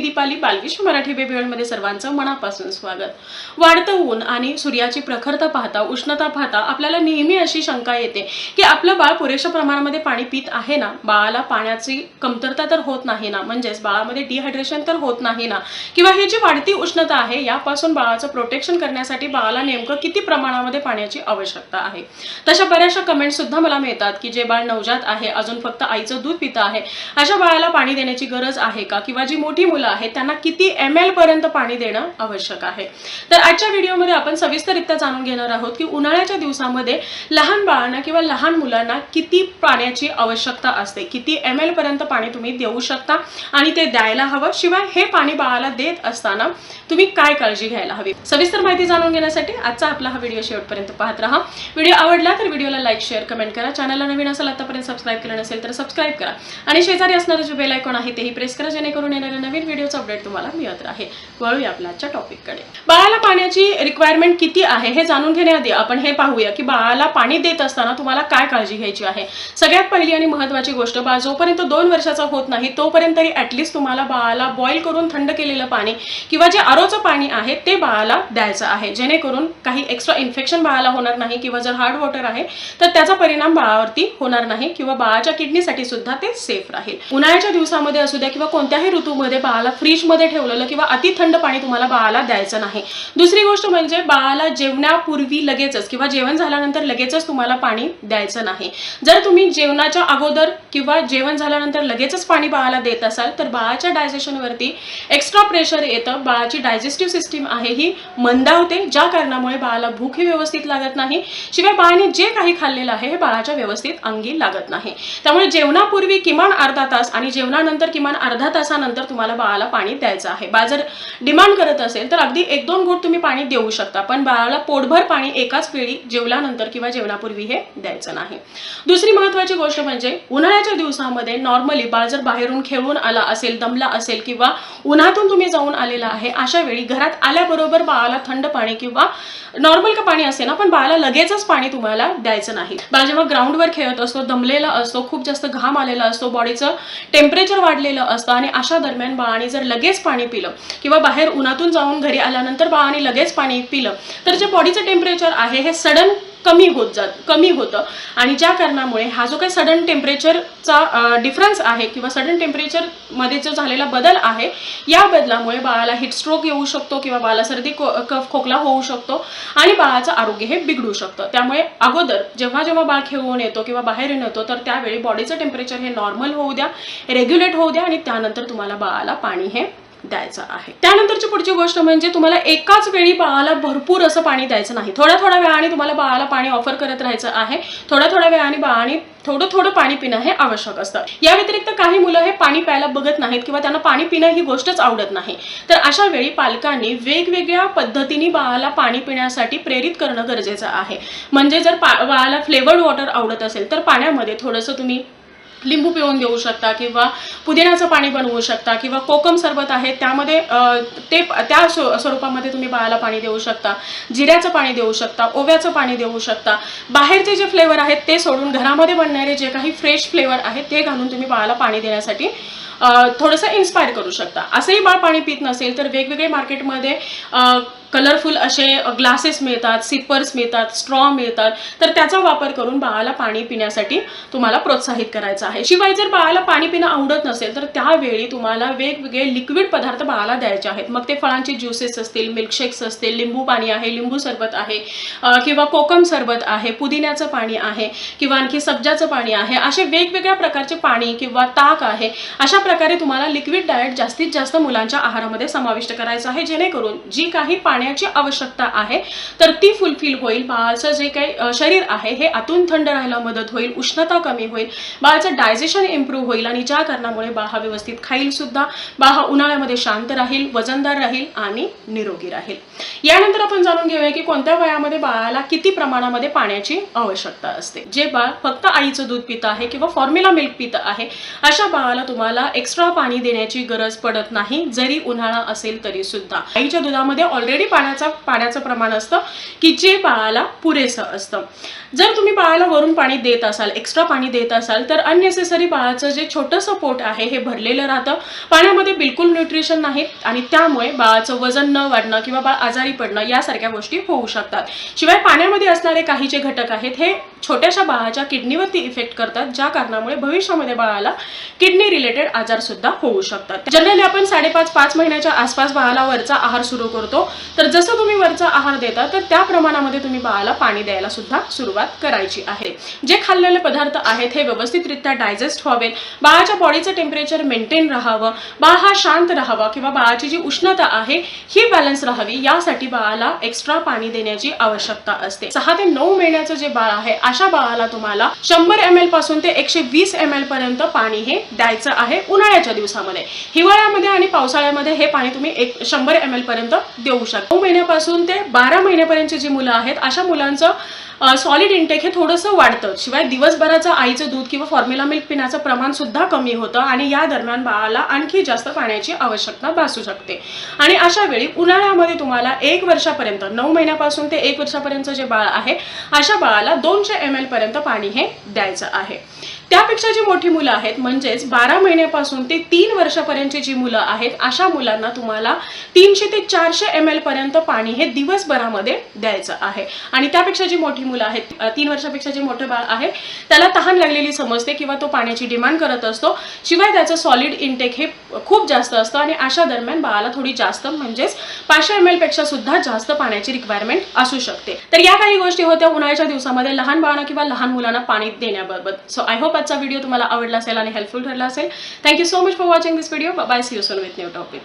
Deepali बालविश्व Marathi baby world मध्ये सर्वांचं मनापासून स्वागत। वाढतं ऊन आणि सूर्याची प्रखरता पाहता उष्णता पाहता आपल्याला नेहमी अशी शंका येते की आपलं बाळ पुरेशा प्रमाणामध्ये पाणी पित आहे ना, बाळाला पाण्याची कमतरता तर होत नाही ना, म्हणजेच बाळामध्ये डिहायड्रेशन तर होत नाही ना, किंवा ही जी वाढती उष्णता आहे यापासून बाळाचं प्रोटेक्शन करण्यासाठी बाळाला नेमकं किती प्रमाणामध्ये पाण्याची आवश्यकता आहे। तशा बऱ्याचशा कमेंट्स सुद्धा मला मिळतात की जे बाळ नवजात आहे, अजून फक्त आईचं दूध पित आहे, अशा बाळाला पाणी देण्याची गरज आहे का, किंवा जी मोठी मुलं आहेत त्यांना किती ml पर्यंत पाणी देणं आवश्यक आहे। तर आजच्या व्हिडिओमध्ये आपण सविस्तररित्या जाणून घेणार आहोत की उन्हाळ्याच्या दिवसामध्ये लहान बाळांना किंवा लहान मुलांना किती पाण्याची आवश्यकता असते, किती ml पर्यंत पाणी तुम्ही देऊ शकता आणि ते द्यायला हवं। शिवाय हे पाणी बाळाला देत असताना तुम्ही काय काळजी घ्यायला हवी, सविस्तर माहिती जाणून घेण्यासाठी आजचा आपला हा व्हिडिओ शेवटपर्यंत पाहत राहा। व्हिडिओ आवडला तर व्हिडिओला लाईक शेअर कमेंट करा, चॅनलला नवीन असेल आतापर्यंत सबस्क्राइब केलं नसेल तर सबस्क्राइब करा आणि शेजारी असणारे जे बेल आयकॉन आहे तेही प्रेस करा, जेणेकरून येणाऱ्या नवीन व्हिडिओचा अपडेट तुम्हाला मिळत राहील। वळूया आपल्या आजच्या टॉपिककडे। बाळाला पाण्याची रिक्वायरमेंट किती आहे हे जाणून घेण्याआधी आपण हे पाहूया की बाळाला पाणी देत असताना तुम्हाला काय काळजी घ्यायची आहे। सगळ्यात पहिली आणि महत्त्वाची गोष्ट, बाळ जोपर्यंत 2 वर्षाचा होत नाही तोपर्यंत तरी ॲटलिस्ट तुम्हाला बाळाला बॉईल करून थंड केलेलं पाणी किंवा जे आरोचं पाणी आहे ते बाळाला द्यायचं आहे, जेणेकरून काही एक्स्ट्रा इन्फेक्शन बाळाला होणार नाही, किंवा जर हार्ड वॉटर आहे तर त्याचा परिणाम बाळावरती होणार नाही, किंवा बाळाच्या किडनीसाठी सुद्धा ते सेफ राहील। उन्हाळ्याच्या दिवसामध्ये असू द्या किंवा कोणत्याही ऋतूमध्ये बाळाला फ्रीजमध्ये ठेवलेलं किंवा अति थंड पाणी तुम्हाला बाळाला द्यायचं नाही। दुसरी गोष्ट म्हणजे बाळाला जेवणापूर्वी लगेचच किंवा जेवण झाल्यानंतर लगेचच तुम्हाला पाणी द्यायचं नाही। जर तुम्ही जेवणाच्या अगोदर किंवा जेवण झाल्यानंतर लगेचच पाणी बाळाला देत असाल तर बाळाच्या डायजेशनवरती एक्स्ट्रा प्रेशर येतं, बाळाची डायजेस्टिव्ह सिस्टीम आहे ही मंदावते, ज्या कारणामुळे बाळाला भूक ही व्यवस्थित लागत नाही, शिवाय बाळाने जे काही खाल्लेलं आहे हे बाळाच्या व्यवस्थित अंगी लागत नाही। त्यामुळे जेवणापूर्वी किमान अर्धा तास आणि जेवणानंतर किमान अर्धा तासानंतर तुम्हाला बाळाला पाणी द्यायचं आहे। बाळ जर डिमांड करत असेल तर अगदी 1-2 घोट तुम्ही पाणी देऊ शकता, पण बाळाला पोटभर पाणी एकाच वेळी जेवल्यानंतर किंवा जेवणापूर्वी हे द्यायचं नाही। दुसरी महत्त्वाची गोष्ट म्हणजे उन्हाळ्याच्या दिवसामध्ये नॉर्मली बाळ जर बाहेरून खेळून आला असेल, दमला असेल किंवा उन्हातून तुम्ही जाऊन आलेला आहे, अशा वेळी घरात आल्याबरोबर बाळाला थंड पाणी किंवा नॉर्मल का पाणी असेल ना, पण बाळाला लगेचच पाणी तुम्हाला द्यायचं नाही। बाळ जेव्हा ग्राउंडवर खेळत असतो, दमलेला असतो, खूप जास्त घाम आलेला असतो, बॉडीचं टेम्परेचर वाढलेलं असतं आणि अशा दरम्यान बाळाने जर लगेच पाणी पिलं किंवा बाहेर उन्हातून जाऊन घरी आल्यानंतर बाळाने लगेच पाणी पिलं तर जे बॉडीचं टेम्परेचर आहे हे सडन कमी होतं आणि ज्या कारणामुळे हा जो काही सडन टेम्परेचरचा डिफरन्स आहे किंवा सडन टेम्परेचर मध्ये जो झालेला बदल आहे या बदलामुळे बाळाला हीट स्ट्रोक येऊ शकतो किंवा बाळाला सर्दी कफ खोकला होऊ शकतो आणि बाळाचं आरोग्य हे बिघडू शकतं। त्यामुळे अगोदर जेव्हा बाळ खेळून येतो किंवा बाहेरून येतो तर त्यावेळी बॉडीचं टेम्परेचर हे नॉर्मल होऊ द्या, रेग्युलेट होऊ द्या आणि त्यानंतर तुम्हाला बाळाला पाणी हे द्यायचं आहे। त्यानंतरची पुढची गोष्ट म्हणजे तुम्हाला एकाच वेळी बाळाला भरपूर असं पाणी द्यायचं नाही, थोड्या वेळाने तुम्हाला बाळाला पाणी ऑफर करत राहायचं आहे, थोड्या वेळाने बाळाने थोडं पाणी पिणं हे आवश्यक असतं। या व्यतिरिक्त काही मुलं हे पाणी प्यायला बघत नाहीत किंवा त्यांना पाणी पिणं ही गोष्टच आवडत नाही, तर अशा वेळी पालकांनी वेगवेगळ्या पद्धतीने बाळाला पाणी पिण्यासाठी प्रेरित करणं गरजेचं आहे। म्हणजे जर बाळाला फ्लेवर्ड वॉटर आवडत असेल तर पाण्यामध्ये थोडंसं तुम्ही लिंबू पिळून देऊ शकता किंवा पुदिन्याचं पाणी बनवू शकता किंवा कोकम सरबत आहे त्यामध्ये त्या स्वरूपामध्ये तुम्ही बाळाला पाणी देऊ शकता, जिऱ्याचं पाणी देऊ शकता, ओव्याचं पाणी देऊ शकता। बाहेरचे जे फ्लेवर आहेत ते सोडून घरामध्ये बनणारे जे काही फ्रेश फ्लेवर आहेत ते घालून तुम्ही बाळाला पाणी देण्यासाठी थोडंसं इन्स्पायर करू शकता। असंही बाळ पाणी पित नसेल तर वेगवेगळे मार्केटमध्ये कलरफुल असे ग्लासेस मिळतात, सिपर्स मिळतात, स्ट्रॉ मिळतात, तर त्याचा वापर करून बाळाला पाणी पिण्यासाठी तुम्हाला प्रोत्साहित करायचं आहे। शिवाय जर बाळाला पाणी पिणं आवडत नसेल तर त्यावेळी तुम्हाला वेगवेगळे लिक्विड पदार्थ बाळाला द्यायचे आहेत। मग ते फळांचे ज्युसेस असतील, मिल्कशेक्स असतील, लिंबू पाणी आहे, लिंबू सरबत आहे किंवा कोकम सरबत आहे, पुदिन्याचं पाणी आहे किंवा आणखी सब्जाचं पाणी आहे, असे वेगवेगळ्या प्रकारचे पाणी किंवा ताक आहे। अशा प्रकारे तुम्हाला लिक्विड डाएट जास्तीत जास्त मुलांच्या आहारामध्ये समाविष्ट करायचं आहे, जेणेकरून जी काही पाण्याची आवश्यकता आहे तर ती फुलफिल होईल, बाळाचं जे काही शरीर आहे हे आतून थंड राहायला मदत होईल, उष्णता कमी होईल, बाळाचं डायजेशन इम्प्रूव्ह होईल आणि ज्या कारणामुळे बाळ हा व्यवस्थित खाईल सुद्धा, बाळ हा उन्हाळ्यामध्ये शांत राहील, वजनदार राहील आणि निरोगी राहील। यानंतर आपण जाणून घेऊया की कोणत्या वयामध्ये बाळाला किती प्रमाणामध्ये पाण्याची आवश्यकता असते। जे बाळ फक्त आईचं दूध पित आहे किंवा फॉर्म्युला मिल्क पित आहे अशा बाळाला तुम्हाला एक्स्ट्रा पाणी देण्याची गरज पडत नाही, जरी उन्हाळा असेल तरी सुद्धा। आईच्या दुधामध्ये ऑलरेडी पाण्याचं प्रमाण असतं की जे बाळाला पुरेसं असतं. जर तुम्ही बाळाला वरून पाणी देत असाल, एक्स्ट्रा पाणी देत असाल, तर अननेसेसरी बाळाचं जे छोटंसं पोट आहे हे भरलेलं राहतं, पाण्यामध्ये बिलकुल न्यूट्रिशन नाही आणि त्यामुळे बाळाचं वजन न वाढणं किंवा बाळ आजारी पडणं यासारख्या गोष्टी होऊ शकतात. शिवाय पाण्यामध्ये असणारे काही जे घटक आहेत हे छोट्याशा बाळाच्या किडनीवरती इफेक्ट करतात, ज्या कारणामुळे भविष्यामध्ये बाळाला किडनी रिलेटेड आजार सुद्धा होऊ शकतात. जनरली आपण 5.5 महिन्याच्या आसपास बाळाला वरचा आहार सुरू करतो, तर जसं तुम्ही वरचा आहार देता तर त्या प्रमाणामध्ये तुम्ही बाळाला पाणी द्यायला सुद्धा सुरुवात करायची आहे. जे खाल्लेले पदार्थ आहेत हे व्यवस्थितरित्या डायजेस्ट व्हावेत, बाळाच्या बॉडीचं टेम्परेचर मेंटेन राहावं, बाळ हा शांत राहावा किंवा बाळाची जी उष्णता आहे ही बॅलन्स राहावी, यासाठी बाळाला एक्स्ट्रा पाणी देण्याची आवश्यकता असते. 6 ते 9 महिन्याचं जे बाळ आहे अशा बाळाला तुम्हाला 100 ml पासून ते 120 ml पर्यंत पाणी हे द्यायचं आहे उन्हाळ्याच्या दिवसामध्ये. हिवाळ्यामध्ये आणि पावसाळ्यामध्ये हे पाणी तुम्ही 100 ml पर्यंत देऊ शकता. 9 महिन्यापासून ते 12 महिन्यापर्यंतची जी मुलं आहेत अशा मुलांचं सॉलिड इंटेक हे थोडंसं वाढतं. शिवाय दिवसभराचं आईचं दूध किंवा फॉर्म्युला मिल्क पिण्याचं प्रमाण सुद्धा कमी होतं आणि या दरम्यान बाळाला आणखी जास्त पाण्याची आवश्यकता भासू शकते. आणि अशा वेळी उन्हाळ्यामध्ये तुम्हाला 1 वर्षापर्यंत, 9 महिन्यापासून ते 1 वर्षापर्यंतचं जे बाळ आहे अशा बाळाला 200 ml पर्यंत पाणी हे द्यायचं आहे. त्यापेक्षा जी मोठी मुलं आहेत म्हणजेच 12 महिन्यापासून ते 3 वर्षापर्यंतची जी मुलं आहेत अशा मुलांना तुम्हाला 300 ते 400 ml पर्यंत पाणी हे दिवसभरामध्ये द्यायचं आहे. आणि त्यापेक्षा जी मोठी मुलं आहेत, 3 वर्षापेक्षा जे मोठे बाळ आहे त्याला तहान लागलेली समजते किंवा तो पाण्याची डिमांड करत असतो. शिवाय त्याचं सॉलिड इंटेक हे खूप जास्त असतं आणि अशा दरम्यान बाळाला थोडी जास्त म्हणजेच 500 ml पेक्षा सुद्धा जास्त पाण्याची रिक्वायरमेंट असू शकते. तर या काही गोष्टी होत्या उन्हाळ्याच्या दिवसामध्ये लहान बाळांना किंवा लहान मुलांना पाणी देण्याबाबत. सो आय होप आजचा व्हिडिओ तुम्हाला आवडला असेल आणि हेल्पफुल ठरला असेल. Thank you so much for watching this video. Bye, see you soon with new topic.